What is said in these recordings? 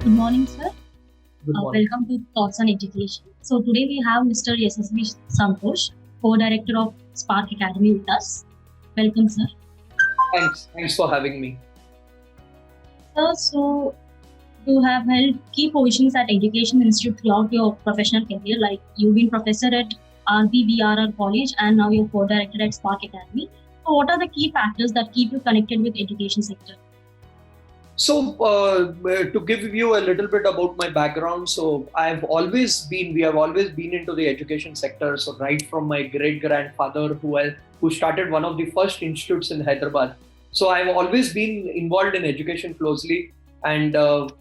Good morning, sir. Good morning. Welcome to Thoughts on Education. So today we have Mr. Yashasvi Santosh, co-director of Spark Academy with us. Welcome, sir. Thanks for having me. Sir, so you have held key positions at Education Institute throughout your professional career, like you've been professor at RBBRR College and now you're co-director at Spark Academy. So what are the key factors that keep you connected with education sector? So, to give you a little bit about my background, we have always been into the education sector. So, right from my great grandfather, who started one of the first institutes in Hyderabad. So, I've always been involved in education closely. And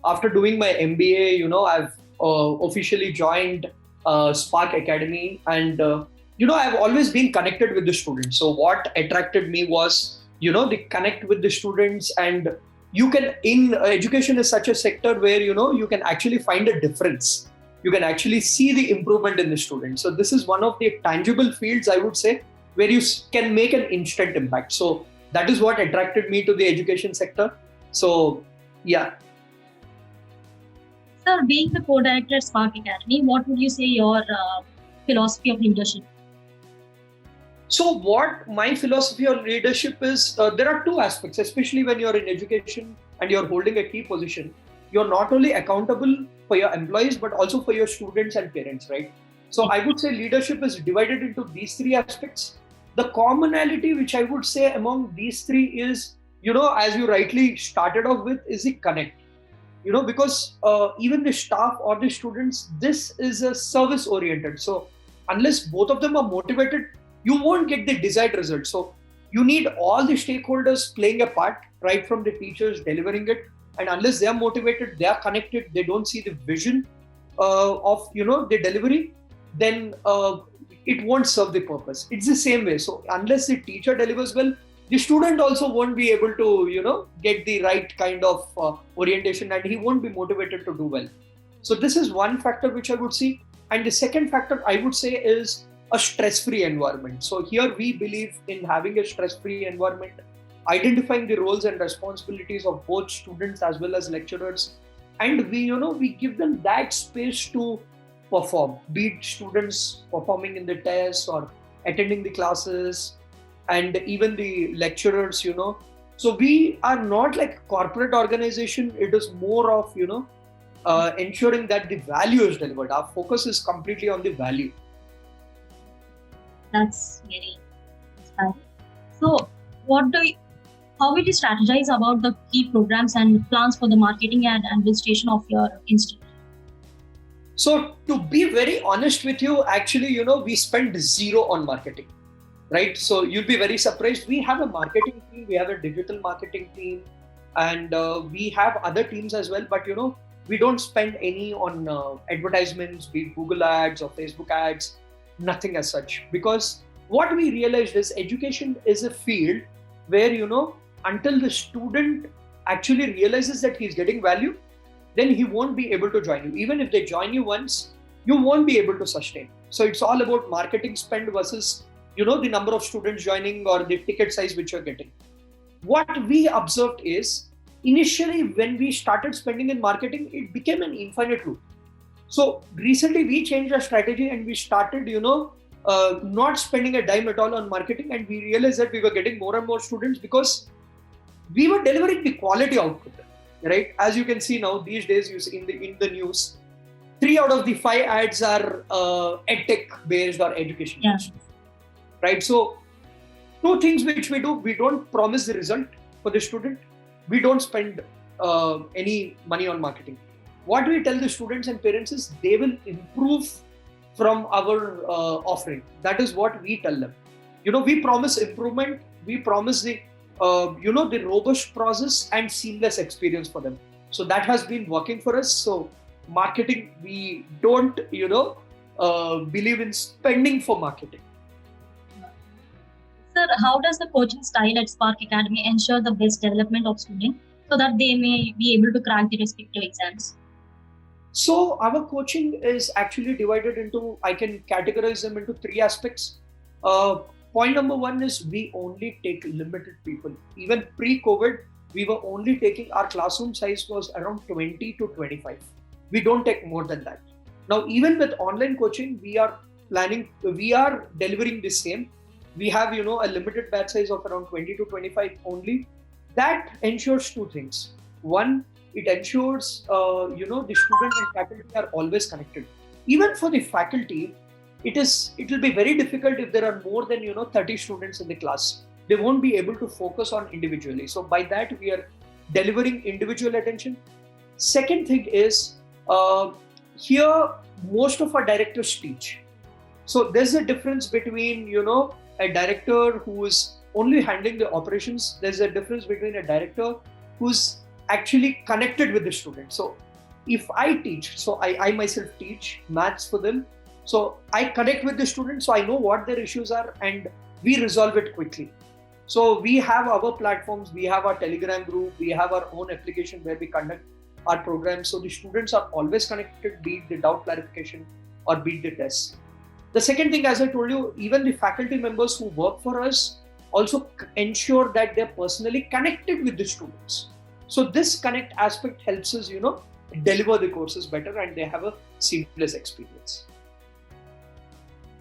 after doing my MBA, I've officially joined Spark Academy, and I've always been connected with the students. So, what attracted me was, the connect with the students, and you can in education is such a sector where you can actually find a difference. You can actually see the improvement in the student. So this is one of the tangible fields, I would say, where you can make an instant impact. So that is what attracted me to the education sector. So yeah. Sir, being the co-director at Spark Academy, what would you say your philosophy of leadership? So, what my philosophy on leadership is, there are two aspects, especially when you're in education and you're holding a key position. You're not only accountable for your employees, but also for your students and parents, right? So, I would say leadership is divided into these three aspects. The commonality, which I would say among these three is, as you rightly started off with, is the connect. Because even the staff or the students, this is a service oriented. So, unless both of them are motivated, you won't get the desired result. So you need all the stakeholders playing a part, right from the teachers delivering it. And unless they are motivated, they are connected, they don't see the vision of the delivery, then it won't serve the purpose. It's the same way. So unless the teacher delivers well, the student also won't be able to get the right kind of orientation, and he won't be motivated to do well. So this is one factor which I would see. And the second factor I would say is a stress-free environment. So here we believe in having a stress-free environment, identifying the roles and responsibilities of both students as well as lecturers, and we give them that space to perform, be it students performing in the tests or attending the classes, and even the lecturers. So we are not like a corporate organization. It is more of ensuring that the value is delivered. Our focus is completely on the value. That's very inspiring. So, what do you, how will you strategize about the key programs and plans for the marketing and administration of your institute? So to be very honest with you, actually, we spend zero on marketing, right? So you'll be very surprised. We have a marketing team, we have a digital marketing team, and we have other teams as well. But we don't spend any on advertisements, be it Google ads or Facebook ads, nothing as such. Because what we realized is education is a field where until the student actually realizes that he's getting value, then he won't be able to join you. Even if they join you once, you won't be able to sustain. So it's all about marketing spend versus the number of students joining or the ticket size which you're getting. What we observed is, initially when we started spending in marketing, it became an infinite loop. So recently we changed our strategy and we started not spending a dime at all on marketing, and we realized that we were getting more and more students because we were delivering the quality output, right? As you can see now, these days, you see in the news, 3 out of the 5 ads are edtech based or education based, right? So two things which we do: we don't promise the result for the student, we don't spend any money on marketing. What we tell the students and parents is they will improve from our offering. That is what we tell them. We promise improvement, we promise the robust process and seamless experience for them. So that has been working for us. So marketing, we don't believe in spending for marketing. Sir, how does the coaching style at Spark Academy ensure the best development of students so that they may be able to crack the respective exams? So our coaching is actually divided into, I can categorize them into 3 aspects. Point number one is we only take limited people. Even pre-COVID, we were only taking, our classroom size was around 20 to 25. We don't take more than that. Now, even with online coaching, we are delivering the same. We have, a limited batch size of around 20 to 25 only. That ensures two things. One, it ensures, the student and faculty are always connected. Even for the faculty, it will be very difficult if there are more than 30 students in the class. They won't be able to focus on individually. So by that, we are delivering individual attention. Second thing is, here most of our directors teach. So there's a difference between a director who is only handling the operations. There's a difference between a director who's actually connected with the student. So if I teach, so I myself teach maths for them. So I connect with the students, so I know what their issues are and we resolve it quickly. So we have our platforms, we have our Telegram group, we have our own application where we conduct our programs. So the students are always connected, be it the doubt clarification or be it the tests. The second thing, as I told you, even the faculty members who work for us also ensure that they're personally connected with the students. So this connect aspect helps us, deliver the courses better and they have a seamless experience.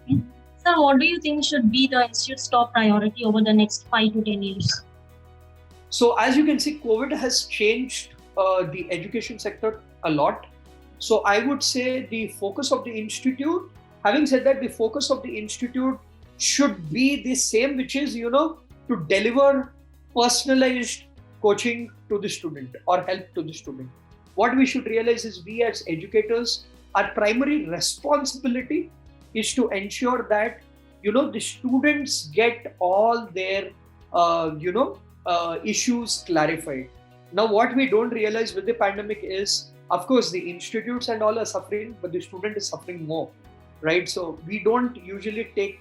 Sir, what do you think should be the institute's top priority over the next 5 to 10 years? So as you can see, COVID has changed the education sector a lot. So I would say the focus of the institute, having said that, the focus of the institute should be the same, which is, to deliver personalized coaching to the student or help to the student. What we should realize is we as educators, our primary responsibility is to ensure that, the students get all their, issues clarified. Now, what we don't realize with the pandemic is, of course, the institutes and all are suffering, but the student is suffering more, right? So we don't usually take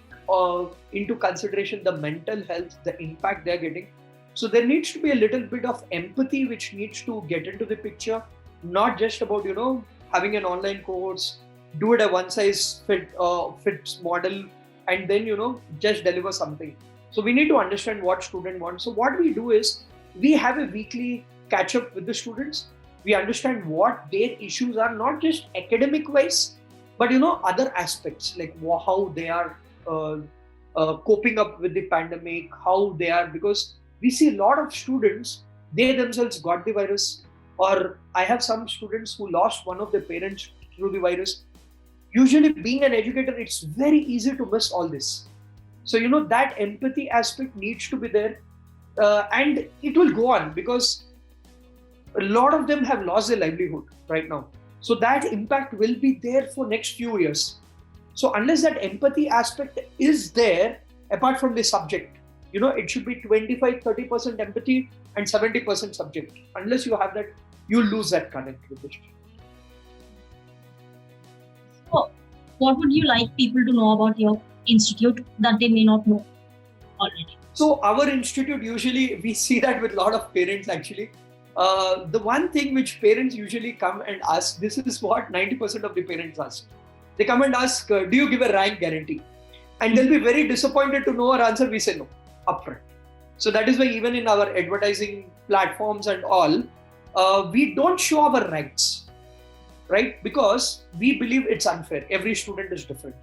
into consideration the mental health, the impact they're getting. So there needs to be a little bit of empathy which needs to get into the picture, not just about, having an online course, do it a one size fits model, and then, just deliver something. So we need to understand what student wants. So what we do is we have a weekly catch up with the students. We understand what their issues are, not just academic wise, but, other aspects like how they are coping up with the pandemic, how they are, because we see a lot of students, they themselves got the virus, or I have some students who lost one of their parents through the virus. Usually being an educator, it's very easy to miss all this. So, that empathy aspect needs to be there, and it will go on because a lot of them have lost their livelihood right now. So that impact will be there for next few years. So unless that empathy aspect is there, apart from the subject, it should be 25-30% empathy and 70% subject. Unless you have that, you lose that connect with the student. So, what would you like people to know about your institute that they may not know already? So our institute, usually we see that with a lot of parents actually. The one thing which parents usually come and ask, this is what 90% of the parents ask. They come and ask, do you give a rank guarantee? And they'll be very disappointed to know our answer. We say no, upfront. So that is why even in our advertising platforms and all, we don't show our ranks, right? Because we believe it's unfair. Every student is different.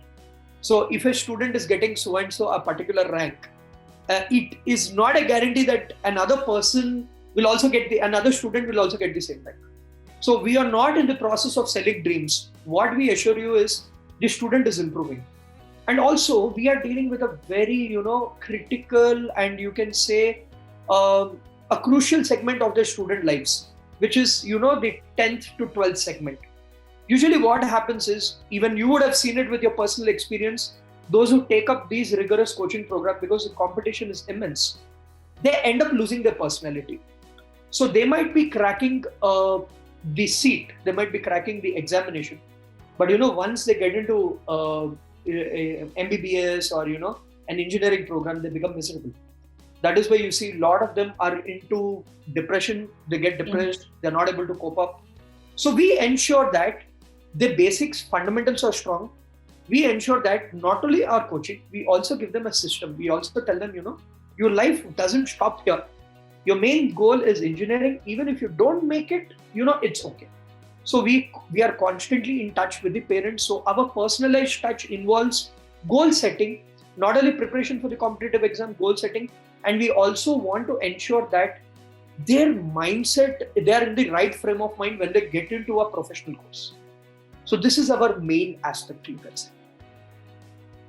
So if a student is getting so and so a particular rank, it is not a guarantee that another person will also get another student will also get the same rank. So we are not in the process of selling dreams. What we assure you is the student is improving. And also we are dealing with a very, critical and you can say a crucial segment of the student lives, which is, the 10th to 12th segment. Usually what happens is, even you would have seen it with your personal experience, those who take up these rigorous coaching programs, because the competition is immense, they end up losing their personality. So they might be cracking the seat, they might be cracking the examination, but once they get into MBBS or an engineering program, they become miserable. That is why you see a lot of them are into depression, they get depressed, they're not able to cope up. So we ensure that the basics, fundamentals are strong. We ensure that not only our coaching, we also give them a system. We also tell them, your life doesn't stop here. Your main goal is engineering. Even if you don't make it, it's okay. So we are constantly in touch with the parents. So our personalized touch involves goal setting, not only preparation for the competitive exam, goal setting, and we also want to ensure that their mindset, they are in the right frame of mind when they get into a professional course. So this is our main aspect, you can say.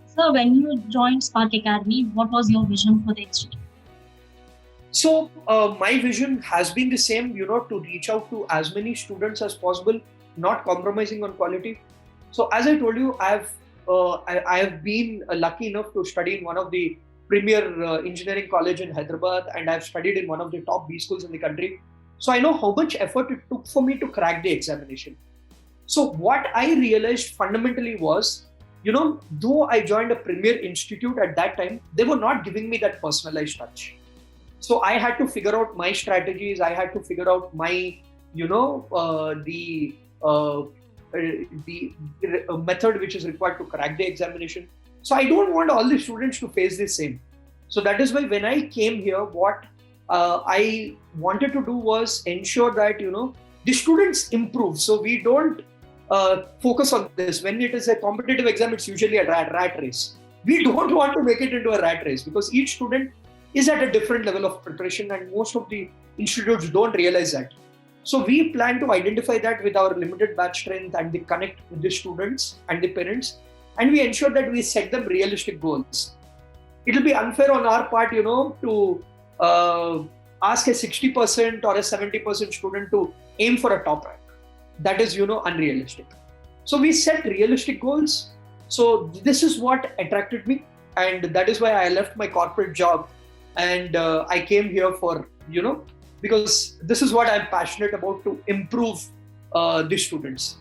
So when you joined Spark Academy, what was your vision for the institute? So my vision has been the same, to reach out to as many students as possible, not compromising on quality. So as I told you, I have been lucky enough to study in one of the premier engineering college in Hyderabad, and I've studied in one of the top B schools in the country. So I know how much effort it took for me to crack the examination. So what I realized fundamentally was, though I joined a premier institute at that time, they were not giving me that personalized touch. So I had to figure out my strategies. I had to figure out my, the method which is required to crack the examination. So I don't want all the students to face the same. So that is why when I came here, what I wanted to do was ensure that, the students improve. So we don't focus on this. When it is a competitive exam, it's usually a rat race. We don't want to make it into a rat race because each student is at a different level of preparation, and most of the institutes don't realize that. So we plan to identify that with our limited batch strength and the connect with the students and the parents, and we ensure that we set them realistic goals. It will be unfair on our part, to ask a 60% or a 70% student to aim for a top rank. That is, unrealistic. So we set realistic goals. So this is what attracted me, and that is why I left my corporate job and I came here for, because this is what I'm passionate about, to improve the students.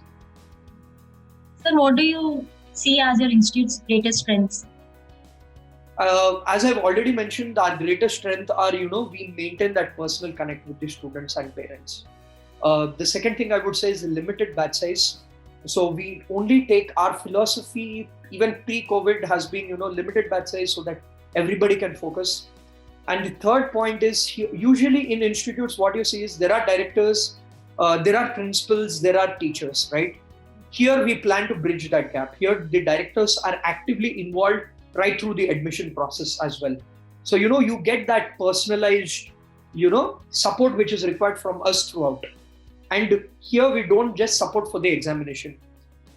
Sir, what do you see as your institute's greatest strengths? As I've already mentioned, our greatest strength are, we maintain that personal connect with the students and parents. The second thing I would say is the limited batch size. So we only take our philosophy, even pre-COVID has been, limited batch size so that everybody can focus. And the third point is, usually in institutes, what you see is there are directors, there are principals, there are teachers, right? Here we plan to bridge that gap. Here the directors are actively involved right through the admission process as well. So, you get that personalized, support which is required from us throughout. And here we don't just support for the examination.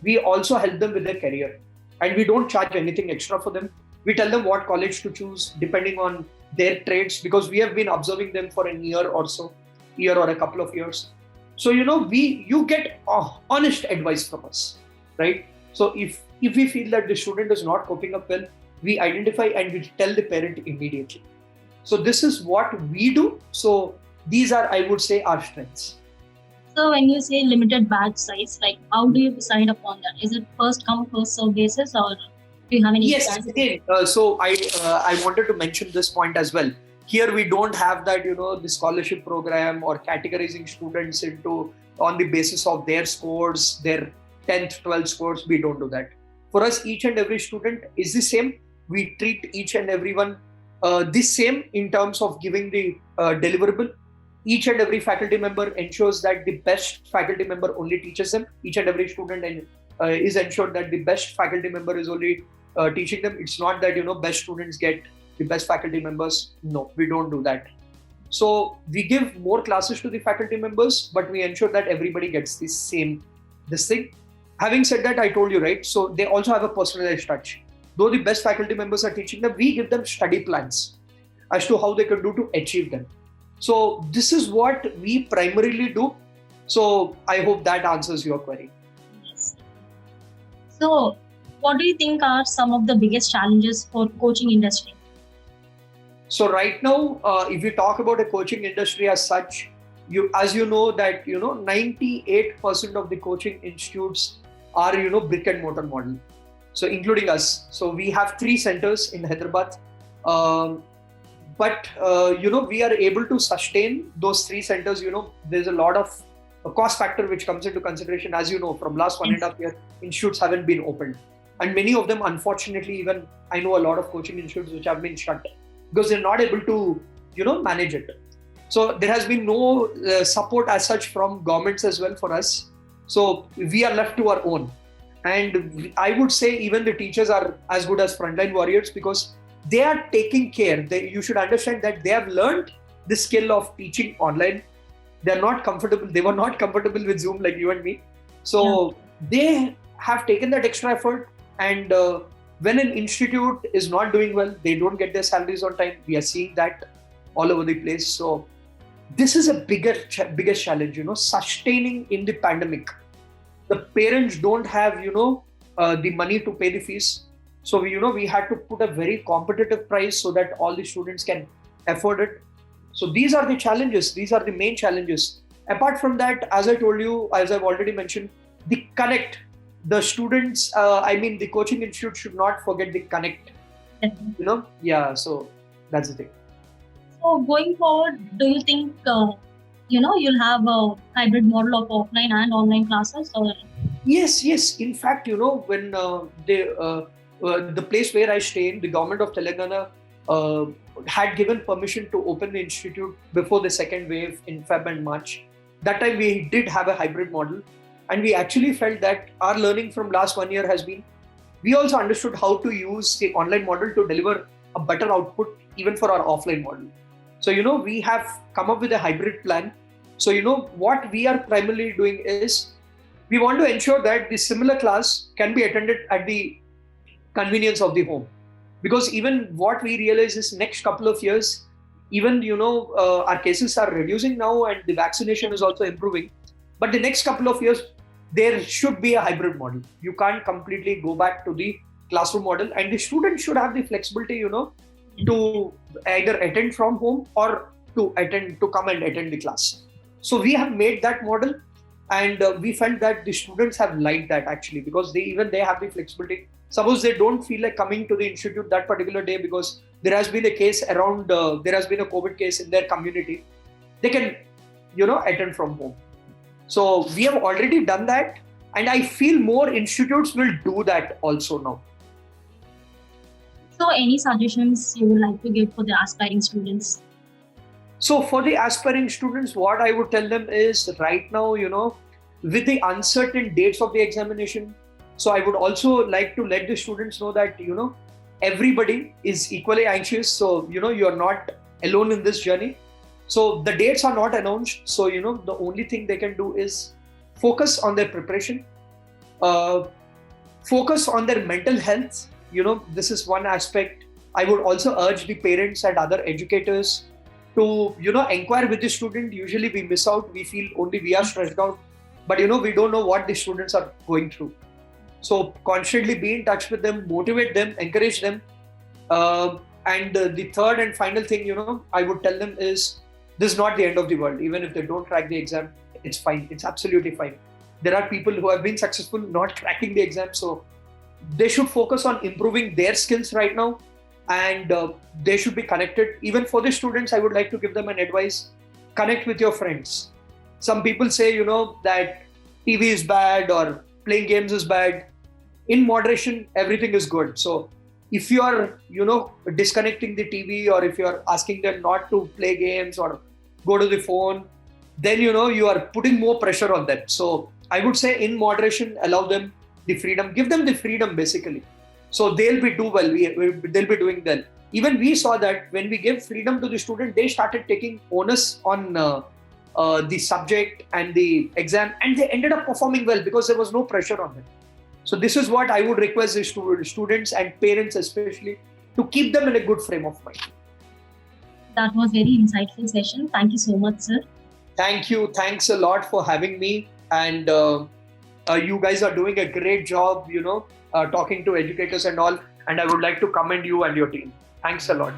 We also help them with their career. And we don't charge anything extra for them. We tell them what college to choose depending on their trades, because we have been observing them for a year or a couple of years. So, you get honest advice from us, right? So if we feel that the student is not coping up well, we identify and we tell the parent immediately. So this is what we do. So these are, I would say, our strengths. So when you say limited batch size, like how do you decide upon that? Is it first come, first serve basis, or do you have any? Yes, again. So I wanted to mention this point as well. Here we don't have that, the scholarship program or categorizing students on the basis of their scores, their 10th, 12th scores. We don't do that. For us, each and every student is the same. We treat each and everyone the same in terms of giving the deliverable. Each and every faculty member ensures that the best faculty member only teaches them. Each and every student is ensured that the best faculty member is only teaching them. It's not that, best students get the best faculty members. No, we don't do that. So we give more classes to the faculty members, but we ensure that everybody gets this thing. Having said that, I told you, right? So they also have a personalized touch. Though the best faculty members are teaching them, we give them study plans as to how they can do to achieve them. So this is what we primarily do. So I hope that answers your query. Yes. So what do you think are some of the biggest challenges for coaching industry? So right now, if we talk about a coaching industry as such, as you know that 98% of the coaching institutes are brick and mortar model. So including us. So we have 3 centers in Hyderabad. But we are able to sustain those 3 centers. There's a lot of cost factor which comes into consideration. As you know, from last 1.5 years, institutes haven't been opened. And many of them, unfortunately, even I know a lot of coaching institutes which have been shut because they're not able to, manage it. So there has been no support as such from governments as well for us. So we are left to our own. And I would say even the teachers are as good as frontline warriors because they are taking care. You should understand that they have learned the skill of teaching online. They're not comfortable. They were not comfortable with Zoom like you and me. So they have taken that extra effort. And when an institute is not doing well, they don't get their salaries on time. We are seeing that all over the place. So this is a biggest challenge, sustaining in the pandemic. The parents don't have, the money to pay the fees. So, we had to put a very competitive price so that all the students can afford it. So these are the challenges. These are the main challenges. Apart from that, as I told you, as I've already mentioned, the connect. The students, the coaching institute should not forget the connect. Yeah, so that's the thing. So going forward, do you think you'll have a hybrid model of offline and online classes? Or Yes. In fact, when the place where I stay in, the government of Telangana had given permission to open the institute before the second wave in Feb and March. That time we did have a hybrid model, and we actually felt that our learning from last 1 year has been, we also understood how to use the online model to deliver a better output even for our offline model. So, we have come up with a hybrid plan. So, what we are primarily doing is we want to ensure that the similar class can be attended at the convenience of the home. Because even what we realize is next couple of years, even, our cases are reducing now and the vaccination is also improving. But the next couple of years, there should be a hybrid model. You can't completely go back to the classroom model, and the student should have the flexibility, to either attend from home or to come and attend the class. So we have made that model, and we felt that the students have liked that actually, because they have the flexibility. Suppose they don't feel like coming to the institute that particular day because there has been a case around, there has been a COVID case in their community, they can, attend from home. So we have already done that, and I feel more institutes will do that also now. So any suggestions you would like to give for the aspiring students? So for the aspiring students, what I would tell them is right now, with the uncertain dates of the examination, so I would also like to let the students know that, everybody is equally anxious. So, you are not alone in this journey. So the dates are not announced. So, the only thing they can do is focus on their preparation, focus on their mental health. This is one aspect. I would also urge the parents and other educators to, inquire with the student. Usually we miss out. We feel only we are stressed out, but, we don't know what the students are going through. So constantly be in touch with them, motivate them, encourage them. And the third and final thing, I would tell them is, this is not the end of the world. Even if they don't crack the exam, it's fine. It's absolutely fine. There are people who have been successful not cracking the exam. So they should focus on improving their skills right now, and they should be connected. Even for the students, I would like to give them an advice: connect with your friends. Some people say, that TV is bad or playing games is bad. In moderation, everything is good. So if you are, disconnecting the TV, or if you are asking them not to play games or go to the phone, then, you are putting more pressure on them. So I would say in moderation, allow them the freedom, give them the freedom basically. So they'll be they'll be doing well. Even we saw that when we gave freedom to the student, they started taking onus on the subject and the exam, and they ended up performing well because there was no pressure on them. So this is what I would request the students and parents especially, to keep them in a good frame of mind. That was very insightful session. Thank you so much, sir. Thank you. Thanks a lot for having me. And you guys are doing a great job, talking to educators and all. And I would like to commend you and your team. Thanks a lot.